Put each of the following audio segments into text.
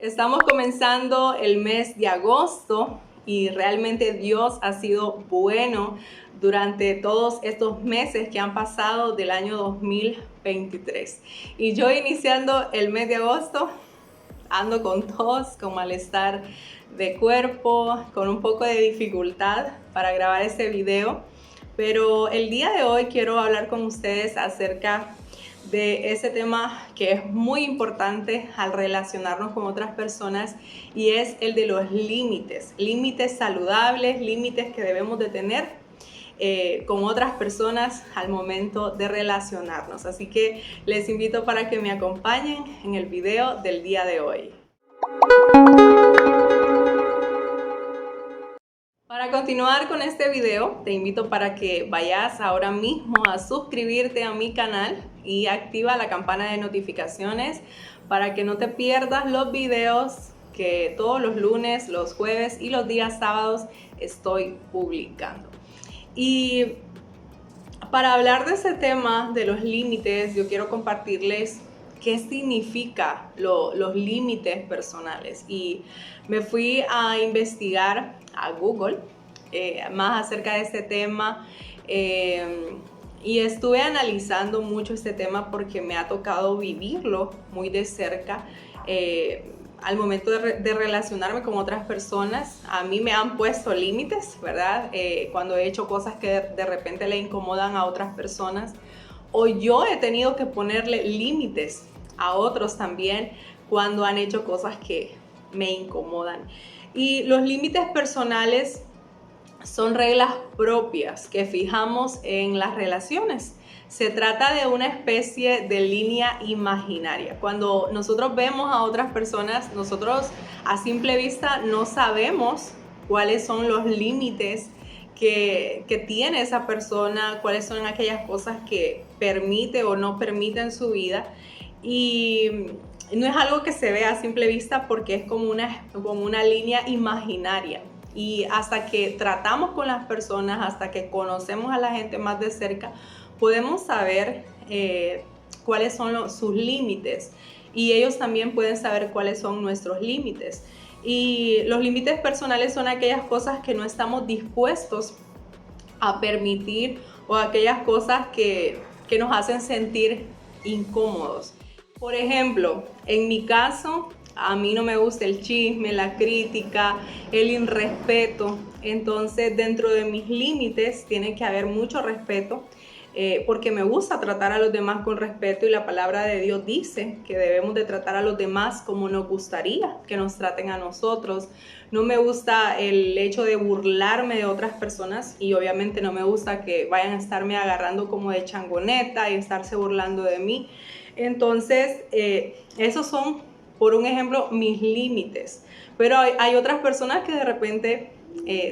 Estamos comenzando el mes de agosto y realmente Dios ha sido bueno durante todos estos meses que han pasado del año 2023. Y yo iniciando el mes de agosto ando con tos, con malestar de cuerpo, con un poco de dificultad para grabar este video. Pero el día de hoy quiero hablar con ustedes acerca de ese tema que es muy importante al relacionarnos con otras personas, y es el de los límites, límites saludables, límites que debemos de tener con otras personas al momento de relacionarnos. Así que les invito para que me acompañen en el video del día de hoy. Para continuar con este video, te invito para que vayas ahora mismo a suscribirte a mi canal y activa la campana de notificaciones para que no te pierdas los videos que todos los lunes, los jueves y los días sábados estoy publicando. Y para hablar de ese tema de los límites, yo quiero compartirles qué significa los límites personales. Y me fui a investigar a Google más acerca de este tema y estuve analizando mucho este tema porque me ha tocado vivirlo muy de cerca. Al momento de relacionarme con otras personas, a mí me han puesto límites, ¿verdad? Cuando he hecho cosas que de repente le incomodan a otras personas, o yo he tenido que ponerle límites a otros también cuando han hecho cosas que me incomodan. Y los límites personales son reglas propias que fijamos en las relaciones. Se trata de una especie de línea imaginaria. Cuando nosotros vemos a otras personas, nosotros a simple vista no sabemos cuáles son los límites que tiene esa persona, cuáles son aquellas cosas que permite o no permite en su vida. Y no es algo que se ve a simple vista porque es como una línea imaginaria. Y hasta que tratamos con las personas, hasta que conocemos a la gente más de cerca, podemos saber cuáles son sus límites, y ellos también pueden saber cuáles son nuestros límites. Y los límites personales son aquellas cosas que no estamos dispuestos a permitir, o aquellas cosas que nos hacen sentir incómodos. Por ejemplo, en mi caso, a mí no me gusta el chisme, la crítica, el irrespeto. Entonces, dentro de mis límites tiene que haber mucho respeto, porque me gusta tratar a los demás con respeto, y la palabra de Dios dice que debemos de tratar a los demás como nos gustaría que nos traten a nosotros. No me gusta el hecho de burlarme de otras personas, y obviamente no me gusta que vayan a estarme agarrando como de changoneta y estarse burlando de mí. Entonces, esos son, por un ejemplo, mis límites. Pero hay otras personas que de repente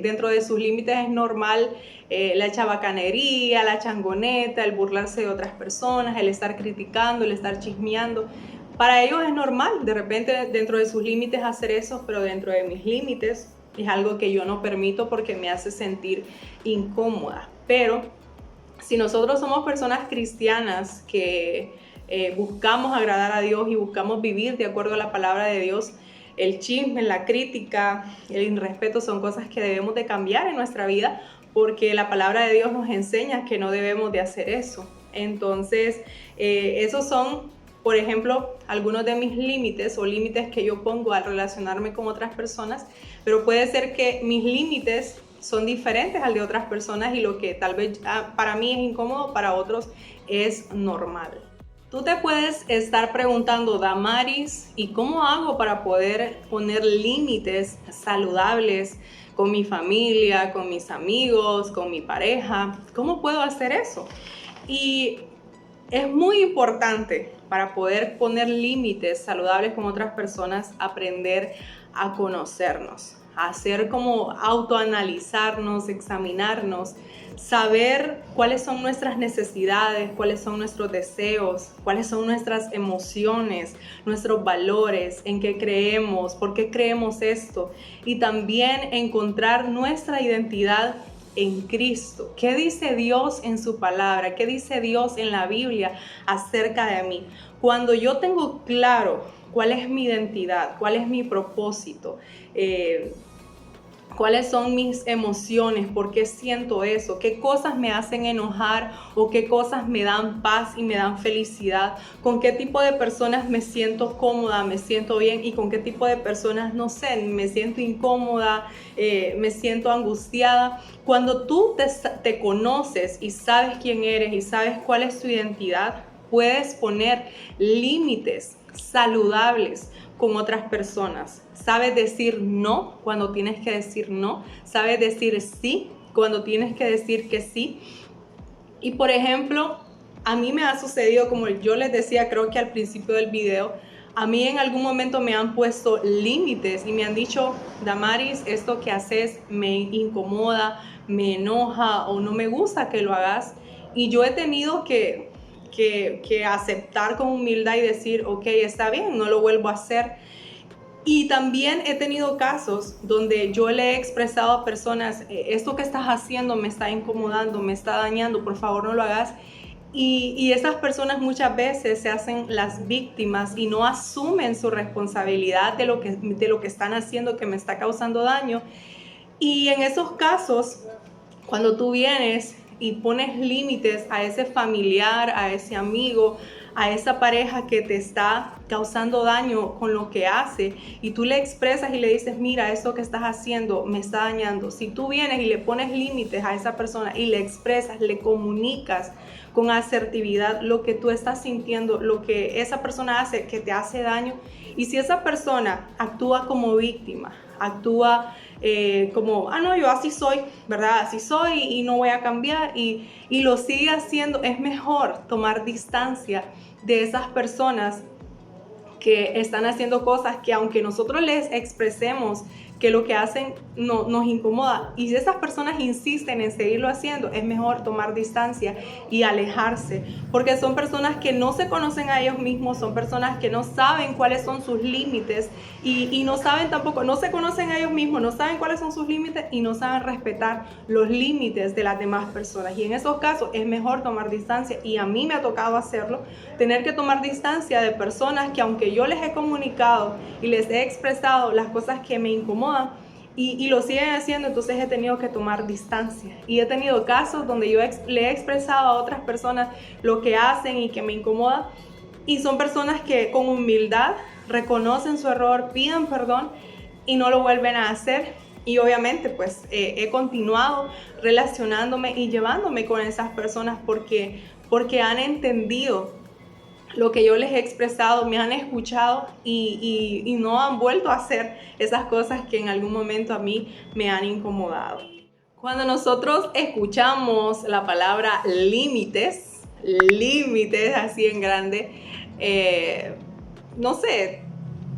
dentro de sus límites es normal la chabacanería, la changoneta, el burlarse de otras personas, el estar criticando, el estar chismeando. Para ellos es normal de repente dentro de sus límites hacer eso, pero dentro de mis límites es algo que yo no permito porque me hace sentir incómoda. Pero si nosotros somos personas cristianas que buscamos agradar a Dios y buscamos vivir de acuerdo a la palabra de Dios, el chisme, la crítica, el irrespeto son cosas que debemos de cambiar en nuestra vida, porque la palabra de Dios nos enseña que no debemos de hacer eso. Entonces, esos son, por ejemplo, algunos de mis límites, o límites que yo pongo al relacionarme con otras personas, pero puede ser que mis límites son diferentes al de otras personas, y lo que tal vez para mí es incómodo, para otros es normal. Tú te puedes estar preguntando, Damaris, ¿y cómo hago para poder poner límites saludables con mi familia, con mis amigos, con mi pareja? ¿Cómo puedo hacer eso? Y es muy importante, para poder poner límites saludables con otras personas, aprender a conocernos, hacer como autoanalizarnos, examinarnos, saber cuáles son nuestras necesidades, cuáles son nuestros deseos, cuáles son nuestras emociones, nuestros valores, en qué creemos, por qué creemos esto, y también encontrar nuestra identidad en Cristo. ¿Qué dice Dios en su palabra? ¿Qué dice Dios en la Biblia acerca de mí? Cuando yo tengo claro ¿Cuál es mi identidad? ¿Cuál es mi propósito? ¿Cuáles son mis emociones? ¿Por qué siento eso? ¿Qué cosas me hacen enojar o qué cosas me dan paz y me dan felicidad? ¿Con qué tipo de personas me siento cómoda, me siento bien? ¿Y con qué tipo de personas, no sé, me siento incómoda, me siento angustiada? Cuando tú te conoces y sabes quién eres y sabes cuál es tu identidad, puedes poner límites saludables con otras personas. Sabes decir no cuando tienes que decir no. Sabes decir sí cuando tienes que decir que sí. Y por ejemplo, a mí me ha sucedido, como yo les decía, creo que al principio del video, a mí en algún momento me han puesto límites y me han dicho, Damaris, esto que haces me incomoda, me enoja o no me gusta que lo hagas. Y yo he tenido que aceptar con humildad y decir, ok, está bien, no lo vuelvo a hacer. Y también he tenido casos donde yo le he expresado a personas, esto que estás haciendo me está incomodando, me está dañando, por favor no lo hagas. Y esas personas muchas veces se hacen las víctimas y no asumen su responsabilidad de lo que están haciendo que me está causando daño. Y en esos casos, cuando tú vienes y pones límites a ese familiar, a ese amigo, a esa pareja que te está causando daño con lo que hace, y tú le expresas y le dices, mira, esto que estás haciendo me está dañando. Si tú vienes y le pones límites a esa persona y le expresas, le comunicas con asertividad lo que tú estás sintiendo, lo que esa persona hace que te hace daño, y si esa persona actúa como víctima, actúa como, no, yo así soy, ¿verdad? Así soy y no voy a cambiar, y lo sigue haciendo, es mejor tomar distancia de esas personas que están haciendo cosas que, aunque nosotros les expresemos que lo que hacen nos incomoda, y si esas personas insisten en seguirlo haciendo, es mejor tomar distancia y alejarse, porque son personas que no se conocen a ellos mismos, son personas que no saben cuáles son sus límites y no saben tampoco, no se conocen a ellos mismos, no saben cuáles son sus límites y no saben respetar los límites de las demás personas. Y en esos casos es mejor tomar distancia, y a mí me ha tocado hacerlo, tener que tomar distancia de personas que, aunque yo les he comunicado y les he expresado las cosas que me incomodan, y lo siguen haciendo, entonces he tenido que tomar distancia. Y he tenido casos donde yo le he expresado a otras personas lo que hacen y que me incomoda, y son personas que con humildad reconocen su error, piden perdón y no lo vuelven a hacer. Y obviamente pues he continuado relacionándome y llevándome con esas personas porque han entendido lo que yo les he expresado, me han escuchado y no han vuelto a hacer esas cosas que en algún momento a mí me han incomodado. Cuando nosotros escuchamos la palabra límites así en grande, no sé,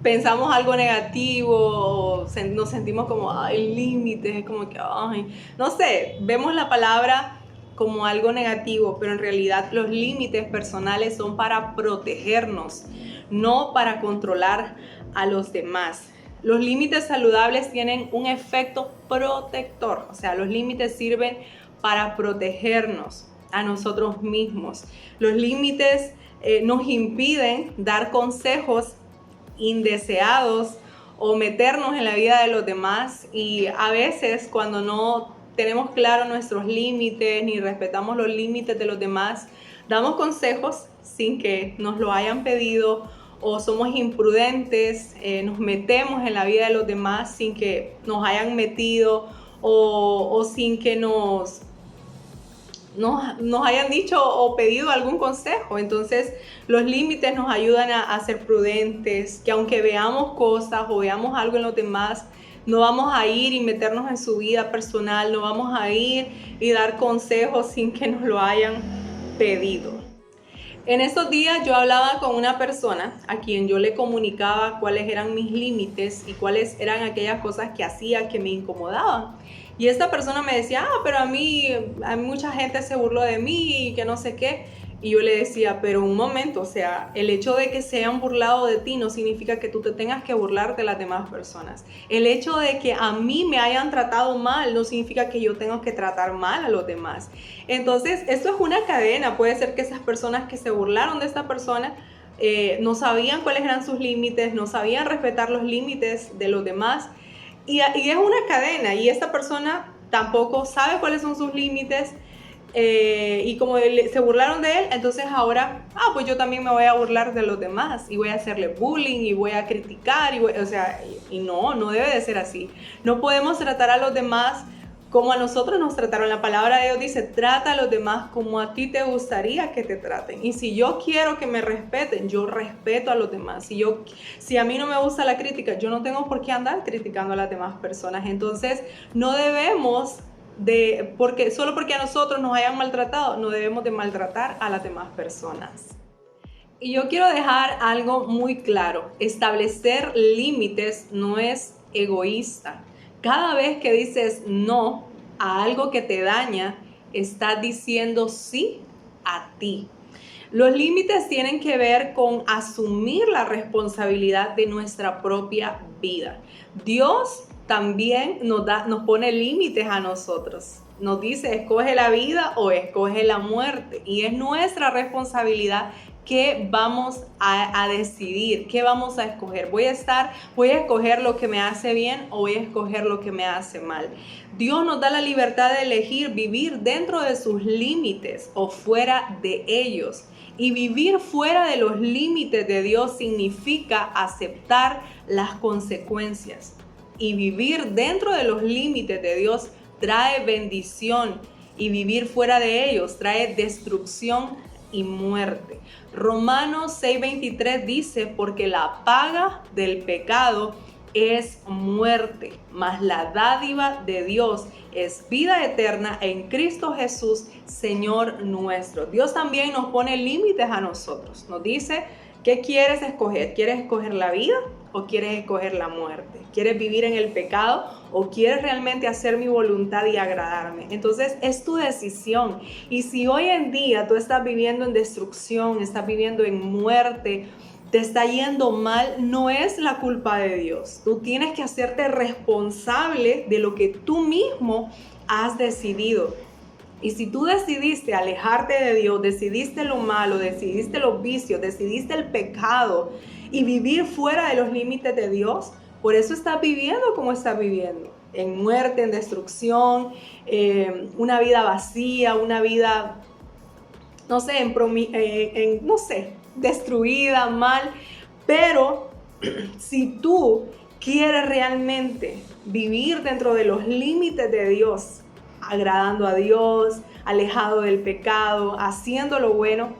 pensamos algo negativo, nos sentimos como, ay, límites, es como que, ay, no sé, vemos la palabra como algo negativo, pero en realidad los límites personales son para protegernos, no para controlar a los demás. Los límites saludables tienen un efecto protector, o sea, los límites sirven para protegernos a nosotros mismos. Los límites nos impiden dar consejos indeseados o meternos en la vida de los demás, y a veces cuando no tenemos claro nuestros límites ni respetamos los límites de los demás, damos consejos sin que nos lo hayan pedido, o somos imprudentes, nos metemos en la vida de los demás sin que nos hayan metido, o sin que nos hayan dicho o pedido algún consejo. Entonces los límites nos ayudan a ser prudentes, que aunque veamos cosas o veamos algo en los demás, no vamos a ir y meternos en su vida personal, no vamos a ir y dar consejos sin que nos lo hayan pedido. En estos días yo hablaba con una persona a quien yo le comunicaba cuáles eran mis límites y cuáles eran aquellas cosas que hacía que me incomodaban. Y esta persona me decía, pero a mí mucha gente se burló de mí y que no sé qué. Y yo le decía, pero un momento, o sea, el hecho de que se hayan burlado de ti no significa que tú te tengas que burlar de las demás personas. El hecho de que a mí me hayan tratado mal no significa que yo tenga que tratar mal a los demás. Entonces, esto es una cadena. Puede ser que esas personas que se burlaron de esta persona no sabían cuáles eran sus límites, no sabían respetar los límites de los demás. Y es una cadena, y esta persona tampoco sabe cuáles son sus límites. Y como se burlaron de él, entonces ahora, pues yo también me voy a burlar de los demás y voy a hacerle bullying y voy a criticar, y no debe de ser así. No podemos tratar a los demás como a nosotros nos trataron. La palabra de Dios dice, trata a los demás como a ti te gustaría que te traten. Y si yo quiero que me respeten, yo respeto a los demás. Si a mí no me gusta la crítica, yo no tengo por qué andar criticando a las demás personas. Entonces, no debemos solo porque a nosotros nos hayan maltratado, no debemos de maltratar a las demás personas. Y yo quiero dejar algo muy claro: establecer límites no es egoísta. Cada vez que dices no a algo que te daña, estás diciendo sí a ti. Los límites tienen que ver con asumir la responsabilidad de nuestra propia vida. Dios también nos pone límites a nosotros. Nos dice, escoge la vida o escoge la muerte. Y es nuestra responsabilidad qué vamos a decidir, qué vamos a escoger. Voy a escoger lo que me hace bien o voy a escoger lo que me hace mal. Dios nos da la libertad de elegir vivir dentro de sus límites o fuera de ellos. Y vivir fuera de los límites de Dios significa aceptar las consecuencias. Y vivir dentro de los límites de Dios trae bendición, y vivir fuera de ellos trae destrucción y muerte. Romanos 6:23 dice, porque la paga del pecado es muerte, mas la dádiva de Dios es vida eterna en Cristo Jesús, Señor nuestro. Dios también nos pone límites a nosotros. Nos dice, ¿qué quieres escoger? ¿Quieres escoger la vida o quieres escoger la muerte? ¿Quieres vivir en el pecado o quieres realmente hacer mi voluntad y agradarme? Entonces es tu decisión. Y si hoy en día tú estás viviendo en destrucción, estás viviendo en muerte, te está yendo mal, no es la culpa de Dios. Tú tienes que hacerte responsable de lo que tú mismo has decidido. Y si tú decidiste alejarte de Dios, decidiste lo malo, decidiste los vicios, decidiste el pecado y vivir fuera de los límites de Dios, por eso estás viviendo como estás viviendo, en muerte, en destrucción, una vida vacía, una vida, destruida, mal. Pero si tú quieres realmente vivir dentro de los límites de Dios, agradando a Dios, alejado del pecado, haciendo lo bueno,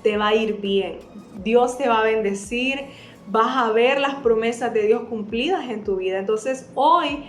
te va a ir bien. Dios te va a bendecir, vas a ver las promesas de Dios cumplidas en tu vida. Entonces hoy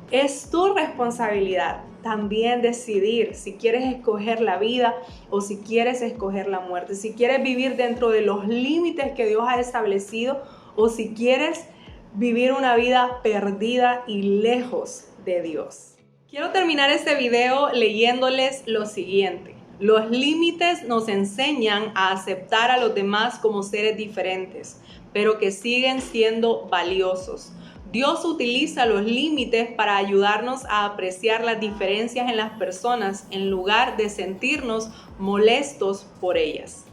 es tu responsabilidad también decidir si quieres escoger la vida o si quieres escoger la muerte, si quieres vivir dentro de los límites que Dios ha establecido o si quieres vivir una vida perdida y lejos de Dios. Quiero terminar este video leyéndoles lo siguiente. Los límites nos enseñan a aceptar a los demás como seres diferentes, pero que siguen siendo valiosos. Dios utiliza los límites para ayudarnos a apreciar las diferencias en las personas en lugar de sentirnos molestos por ellas.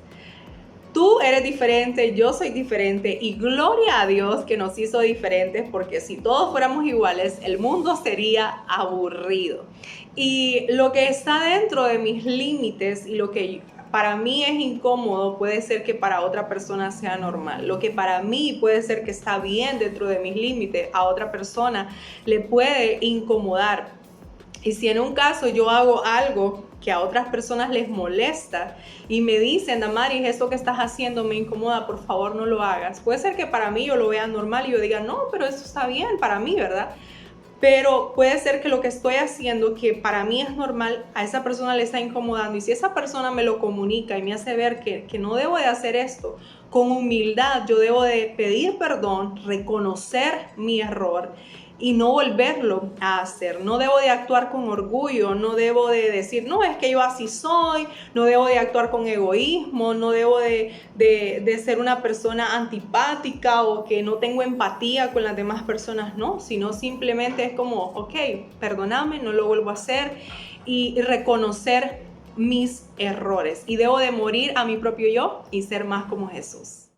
Tú eres diferente, yo soy diferente y gloria a Dios que nos hizo diferentes, porque si todos fuéramos iguales, el mundo sería aburrido. Y lo que está dentro de mis límites y lo que para mí es incómodo puede ser que para otra persona sea normal. Lo que para mí puede ser que está bien dentro de mis límites, a otra persona le puede incomodar. Y si en un caso yo hago algo que a otras personas les molesta y me dicen, Damaris, esto que estás haciendo me incomoda, por favor no lo hagas. Puede ser que para mí yo lo vea normal y yo diga, no, pero eso está bien para mí, ¿verdad? Pero puede ser que lo que estoy haciendo, que para mí es normal, a esa persona le está incomodando. Y si esa persona me lo comunica y me hace ver que no debo de hacer esto, con humildad yo debo de pedir perdón, reconocer mi error y no volverlo a hacer. No debo de actuar con orgullo, no debo de decir, no, es que yo así soy, no debo de actuar con egoísmo, no debo de ser una persona antipática o que no tengo empatía con las demás personas, no, sino simplemente es como, ok, perdóname, no lo vuelvo a hacer y reconocer mis errores. Y debo de morir a mi propio yo y ser más como Jesús.